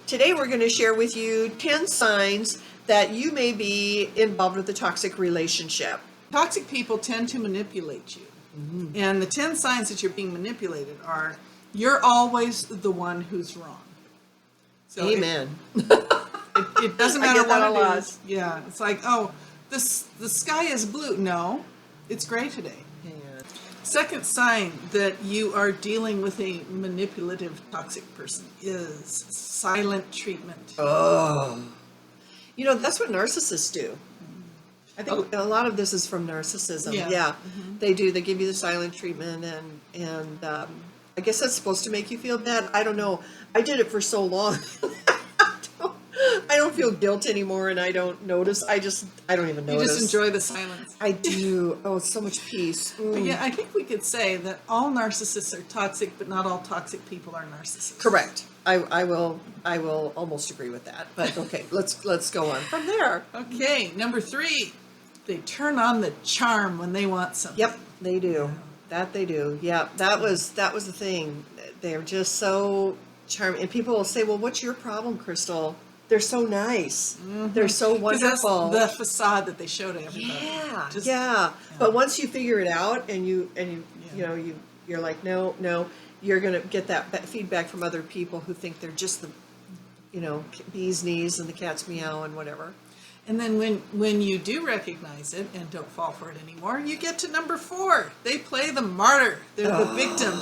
Today we're going to share with you 10 signs that you may be involved with a toxic relationship. Toxic people tend to manipulate you. Mm-hmm. And the 10 signs that you're being manipulated are, you're always the one who's wrong. So Amen. It doesn't matter what it is. Yeah. Yeah, it's like, oh, the sky is blue. No, it's gray today. Yeah. Second sign that you are dealing with a manipulative, toxic person is silent treatment. Oh. You know, that's what narcissists do. I think a lot of this is from narcissism. Yeah. Mm-hmm. They do. They give you the silent treatment, and I guess that's supposed to make you feel bad. I don't know. I did it for so long. I don't feel guilt anymore, and I don't notice. I don't even notice. You just enjoy the silence. I do. Oh, it's so much peace. But yeah, I think we could say that all narcissists are toxic, but not all toxic people are narcissists. Correct. I will almost agree with that. But okay, let's go on from there. Okay, number 3, they turn on the charm when they want something. Yep, they do. That they do. Yeah, that was the thing. They're just so charming, and people will say, "Well, what's your problem, Crystal?" They're so nice. Mm-hmm. They're so wonderful. That's the facade that they show to everybody. Yeah, yeah. But once you figure it out, and you're like, no, you're gonna get that feedback from other people who think they're just the, bee's knees and the cat's meow and whatever. And then when you do recognize it and don't fall for it anymore, you get to number 4. They play the martyr. They're the victim.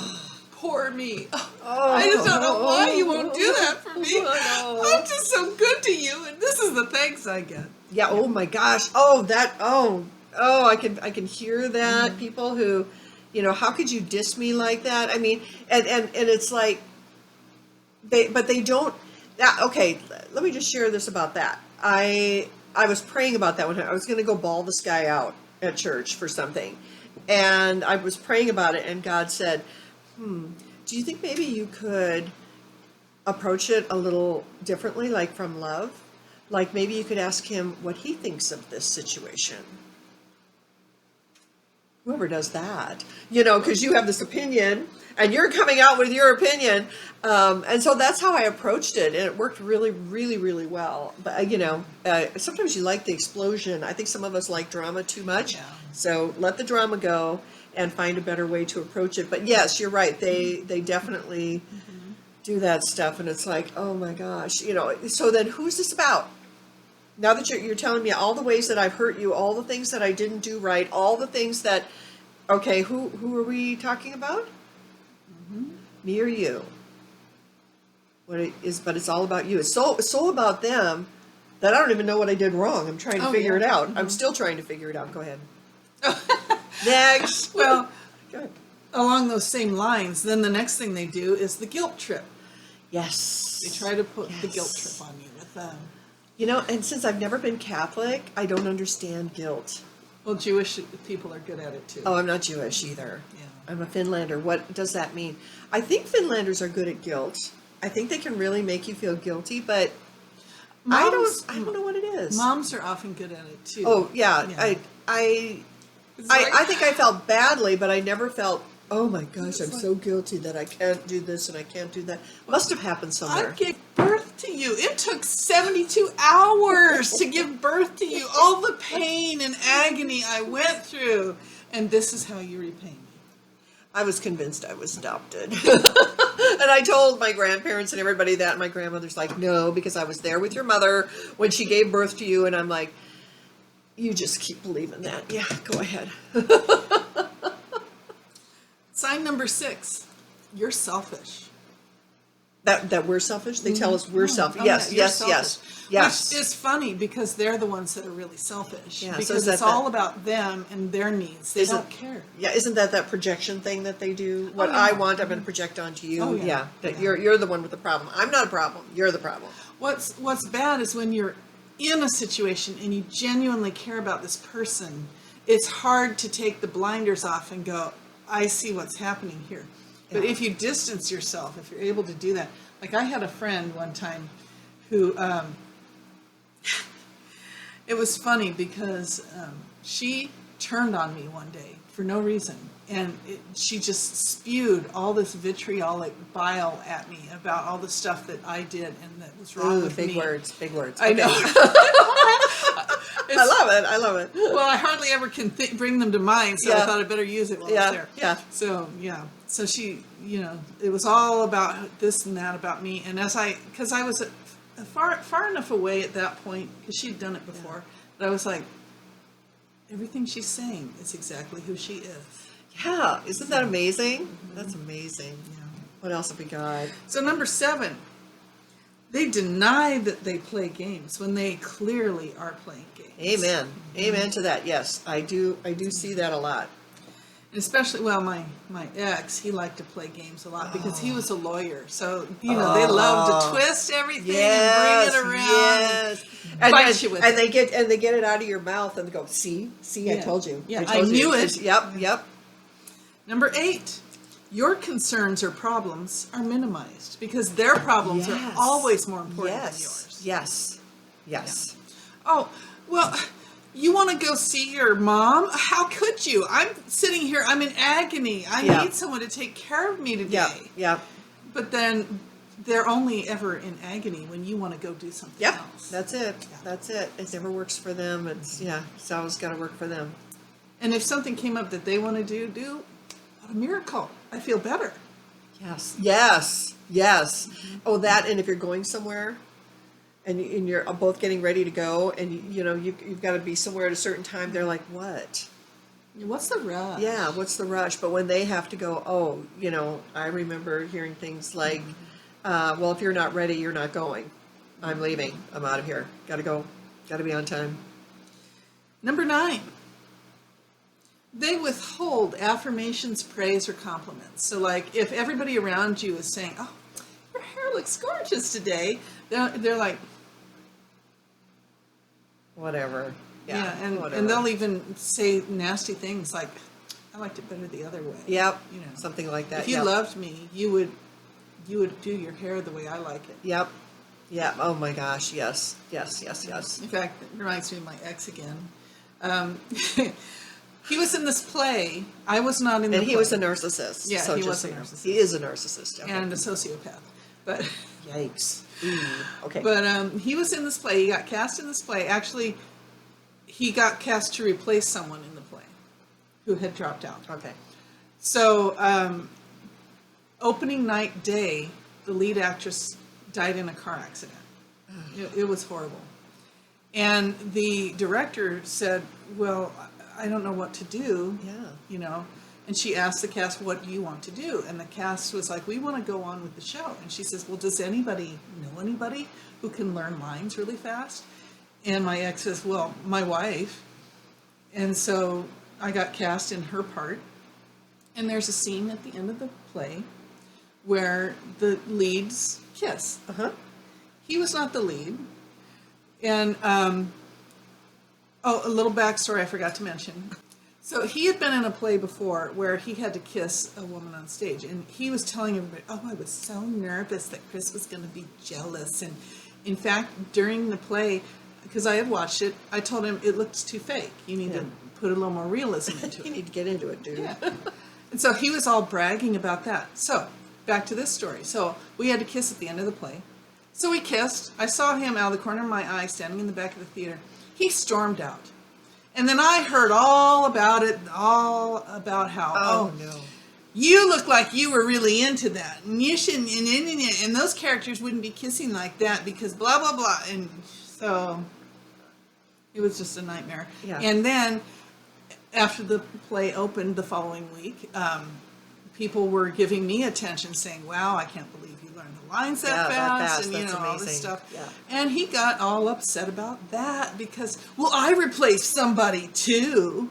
Poor me. I just don't know why you won't do that for me. I'm just so good to you, and this is the thanks I get. Yeah. Oh my gosh. I can hear that. Mm-hmm. People who, how could you diss me like that? I mean, and it's like, they don't. Okay. Let me just share this about that. I was praying about that when I was going to go bawl this guy out at church for something, and I was praying about it, and God said, do you think maybe you could approach it a little differently, like from love? Like maybe you could ask him what he thinks of this situation. Whoever does that, because you have this opinion and you're coming out with your opinion. And so that's how I approached it. And it worked really, really, really well. But, sometimes you like the explosion. I think some of us like drama too much. Yeah. So let the drama go and find a better way to approach it. But yes, you're right. They definitely do that stuff. And it's like, oh my gosh, so then who's this about? Now that you're telling me all the ways that I've hurt you, all the things that I didn't do right, all the things that, okay, who are we talking about? Mm-hmm. Me or you? But it's all about you. It's so about them that I don't even know what I did wrong. I'm trying to figure it out. Mm-hmm. I'm still trying to figure it out. Go ahead. Next. Well, along those same lines, then the next thing they do is the guilt trip. Yes. They try to put the guilt trip on you with them. And since I've never been Catholic, I don't understand guilt. Well, Jewish people are good at it too. Oh, I'm not Jewish either. Yeah. I'm a Finlander. What does that mean? I think Finlanders are good at guilt. I think they can really make you feel guilty, but I don't know what it is. Moms are often good at it too. Oh, yeah. I think I felt badly, but I never felt, oh my gosh, I'm so guilty that I can't do this and I can't do that. Must have happened somewhere. I gave birth to you. It took 72 hours to give birth to you. All the pain and agony I went through. And this is how you repay me. I was convinced I was adopted. And I told my grandparents and everybody that. And my grandmother's like, no, because I was there with your mother when she gave birth to you. And I'm like, you just keep believing that. Yeah, go ahead. Sign number 6, you're selfish. That we're selfish? They tell us we're selfish. Yes. Which is funny because they're the ones that are really selfish. Yeah, because it's all about them and their needs. They don't care. Yeah, isn't that projection thing that they do? What I want, I'm going to project onto you. Oh, yeah. You're the one with the problem. I'm not a problem. You're the problem. What's bad is when you're in a situation and you genuinely care about this person, it's hard to take the blinders off and go, I see what's happening here. But if you distance yourself, if you're able to do that, like I had a friend one time who, it was funny because she turned on me one day for no reason. And she just spewed all this vitriolic bile at me about all the stuff that I did and that was wrong with big me. Big words. I know. I love it. Well, I hardly ever can bring them to mind, so I thought I'd better use it while I was there. Yeah. So she, it was all about this and that about me. And because I was far enough away at that point, because she'd done it before, that I was like, everything she's saying is exactly who she is. Yeah, isn't that amazing? That's amazing. Yeah. What else have we got? So number 7, they deny that they play games when they clearly are playing games. Amen. Amen to that. Yes, I do see that a lot. And especially, my ex, he liked to play games a lot because he was a lawyer. So, they love to twist everything and bring it around. Yes. And bite you with it. They get it out of your mouth and they go, see, I told you. Yeah, I knew it. Yep. Number 8, your concerns or problems are minimized because their problems are always more important than yours. Yes. Yeah. Oh, well, you want to go see your mom? How could you? I'm sitting here. I'm in agony. I need someone to take care of me today. Yeah. But then they're only ever in agony when you want to go do something else. That's it. Yeah. That's it. It never works for them. It's always got to work for them. And if something came up that they want to do, what a miracle. I feel better. Yes. Mm-hmm. Oh, that, and if you're going somewhere and you're both getting ready to go and you've got to be somewhere at a certain time, they're like, what? What's the rush? Yeah, what's the rush? But when they have to go, I remember hearing things like, well, if you're not ready, you're not going. I'm leaving. I'm out of here. Got to go. Got to be on time. Number 9. They withhold affirmations, praise, or compliments. So, like, if everybody around you is saying, "Oh, your hair looks gorgeous today," they're like, whatever. Yeah, whatever. And they'll even say nasty things like, "I liked it better the other way." Yep. Something like that. If you loved me, you would do your hair the way I like it. Yep. Yeah. Oh my gosh. Yes. In fact, it reminds me of my ex again. He was in this play. I was not in the play. And he was a narcissist. Yeah, he was a narcissist. He is a narcissist. Okay. And a sociopath. But yikes. Okay. But he was in this play. He got cast in this play. Actually, he got cast to replace someone in the play who had dropped out. Okay. So opening night day, the lead actress died in a car accident. It was horrible. And the director said, well, I don't know what to do. Yeah. And she asked the cast, what do you want to do? And the cast was like, we want to go on with the show. And she says, well, does anybody know anybody who can learn lines really fast? And my ex says, well, my wife. And so I got cast in her part. And there's a scene at the end of the play where the leads kiss. He was not the lead. And, a little backstory I forgot to mention. So he had been in a play before where he had to kiss a woman on stage. And he was telling everybody, I was so nervous that Chris was going to be jealous. And in fact, during the play, because I had watched it, I told him it looks too fake. You need to put a little more realism into it. You need to get into it, dude. Yeah. And so he was all bragging about that. So back to this story. So we had to kiss at the end of the play. So we kissed. I saw him out of the corner of my eye standing in the back of the theater. He stormed out. And then I heard all about it, all about how, no, you look like you were really into that. And you shouldn't, and those characters wouldn't be kissing like that because blah, blah, blah. And so it was just a nightmare. Yeah. And then after the play opened the following week, people were giving me attention saying, wow, I can't believe you learned the lines that fast. And, that's all amazing. this stuff. Yeah. And he got all upset about that because, well, I replaced somebody too.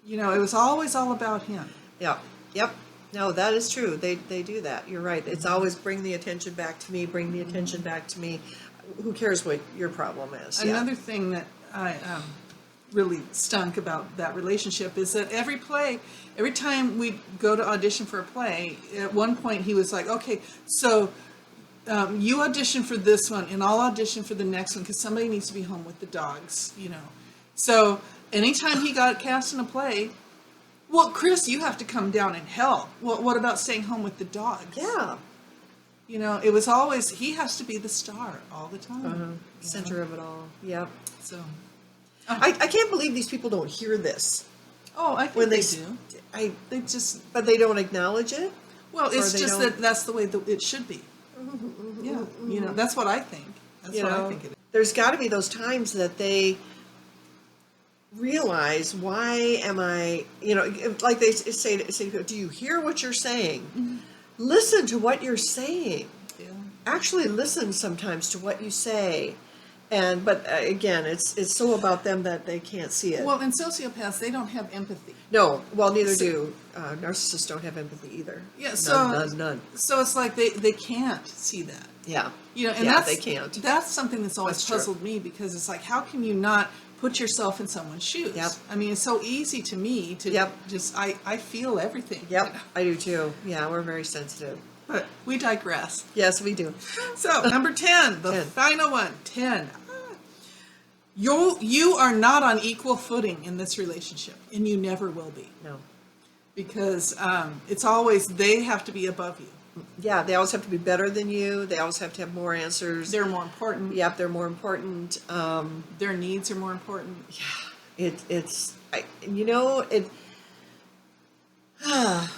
It was always all about him. Yeah. Yep. No, that is true. They do that. You're right. It's always bring the attention back to me, bring the attention back to me. Who cares what your problem is? Another thing that I really stunk about that relationship is that every time we'd go to audition for a play, at one point he was like, okay, so you audition for this one and I'll audition for the next one because somebody needs to be home with the dogs, So anytime he got cast in a play, well, Chris, you have to come down in hell. Well, what about staying home with the dogs? Yeah. You know, it was always, he has to be the star all the time. Center of it all. Yep. So, I can't believe these people don't hear this. oh, I think When they they do. They just, But they don't acknowledge it. well, it's they just don't- that that's the way that it should be. Yeah, you know, that's what I think. That's You what know, I think it is. there's got to be those times that they realize, why am I, like they say, do you hear what you're saying? Listen to what you're saying. Yeah. Actually listen sometimes to what you say. But again, it's so about them that they can't see it. Well, and sociopaths, they don't have empathy. No, well, neither So- do narcissists. Don't have empathy either. Yeah, so none. So it's like they can't see that. Yeah, You know, and yeah, that's they can't. That's something that's always That's true. puzzled me, because it's like, how can you not put yourself in someone's shoes? Yep. I mean, it's so easy to me to Yep. just I feel everything. you Yep, know? I do too. Yeah, we're very sensitive. But we digress. Yes, we do. So number 10, the 10. final one, 10. You are not on equal footing in this relationship, and you never will be, No. because it's always they have to be above you. Yeah, they always have to be better than you. They always have to have more answers. They're more important. Yep, they're more important. Their needs are more important.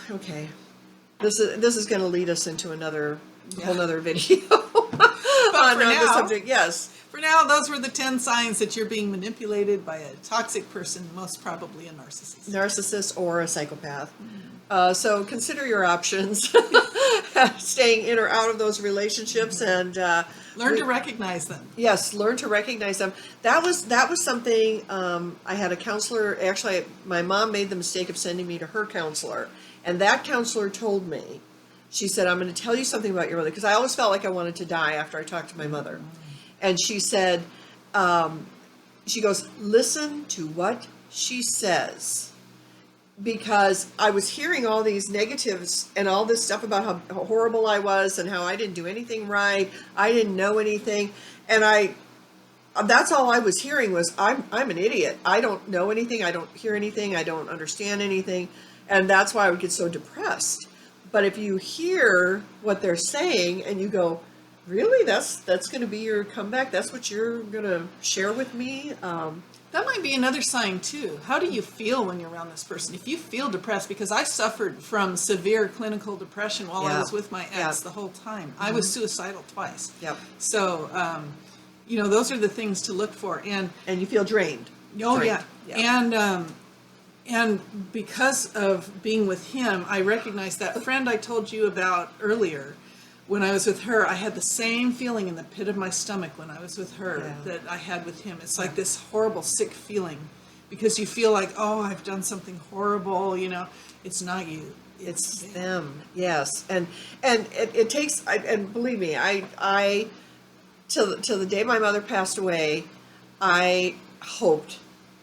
Okay. This is going to lead us into another whole nother video on for the now- subject. Yes. For now, those were the 10 signs that you're being manipulated by a toxic person, most probably a narcissist. Narcissist or a psychopath. So consider your options, staying in or out of those relationships, and Learn to recognize them. yes, learn to recognize them. That was something. I had a counselor. Actually, my mom made the mistake of sending me to her counselor, and that counselor told me, she said, "I'm going to tell you something about your mother," because I always felt like I wanted to die after I talked to my mother. And she said, she goes, "Listen to what she says." Because I was hearing all these negatives and all this stuff about how horrible I was and how I didn't do anything right. I didn't know anything. And that's all I was hearing was, I'm an idiot. I don't know anything. I don't hear anything. I don't understand anything. And that's why I would get so depressed. But if you hear what they're saying and you go, really, that's going to be your comeback? That's what you're going to share with me? That might be another sign, too. How do you feel when you're around this person? If you feel depressed, because I suffered from severe clinical depression while I Yeah. was with my ex Yeah. the whole time. I was suicidal twice. Yep. So, those are the things to look for. And And you feel drained. oh Drained. yeah, and because of being with him, I recognized that friend I told you about earlier. When I was with her, I had the same feeling in the pit of my stomach when I was with her Yeah. that I had with him. It's like this horrible, sick feeling, because you feel like, oh, I've done something horrible. It's not you. It's them. Yes. And it takes, and believe me, I till the day my mother passed away, I hoped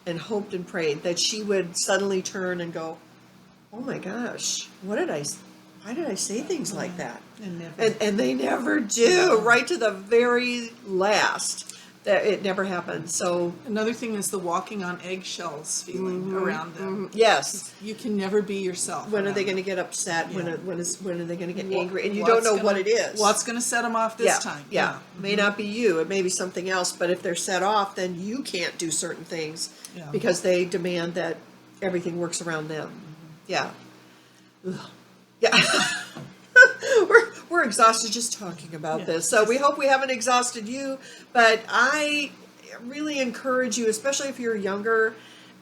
and prayed that she would suddenly turn and go, "Oh my gosh, why did I say things like that?" And they never do, right to the very last. That it never happened. So Another thing is the walking on eggshells feeling around them. yes. You can never be yourself. When are around they going to them. get upset? Yeah. When are they going to get Wha- angry? And you what's don't know what gonna- it is. What's going to set them off this time? Yeah. May not be you. It may be something else. But if they're set off, then you can't do certain things Yeah. because they demand that everything works around them. Yeah. Ugh. Yeah. we're exhausted just talking about Yeah. this. So we hope we haven't exhausted you. But I really encourage you, especially if you're younger.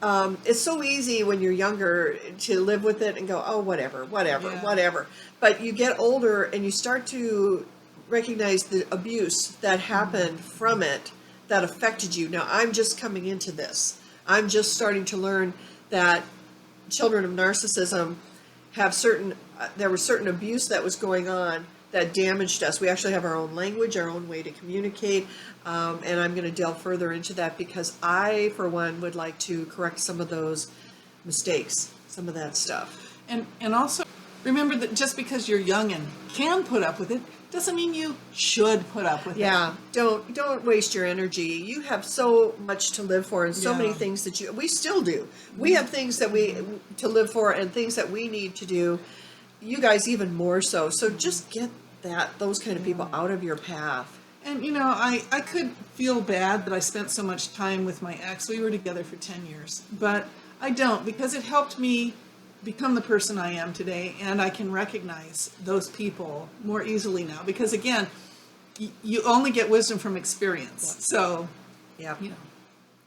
It's so easy when you're younger to live with it and go, oh, whatever. Yeah. But you get older and you start to recognize the abuse that happened from it that affected you. Now, I'm just coming into this. I'm just starting to learn that children of narcissism have there was certain abuse that was going on that damaged us. We actually have our own language, our own way to communicate, and I'm going to delve further into that because I, for one, would like to correct some of those mistakes, some of that stuff. And also, remember that just because you're young and can put up with it, doesn't mean you should put up with it. Yeah, don't waste your energy. You have so much to live for, and so many Yeah. things that we still do. We have things that we to live for, and things that we need to do. You guys even more so. So just get those kind of people out of your path. And I could feel bad that I spent so much time with my ex. We were together for 10 years, but I don't, because it helped me become the person I am today, and I can recognize those people more easily now, because again, you only get wisdom from experience. So, Yeah. you know,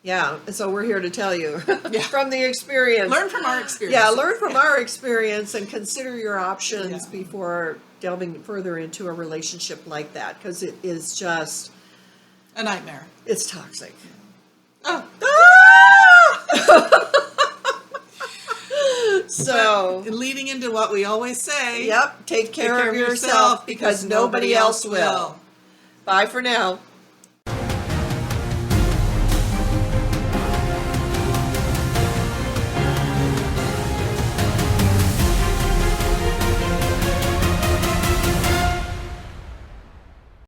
Yeah, and so we're here to tell you Yeah. from the experience. learn from our experience. Yeah, learn from our experience and consider your options Yeah. before delving further into a relationship like that, because it is just, A nightmare. it's toxic. Oh. So, And leading into what we always say. yep, take care of yourself because nobody else will. Bye for now.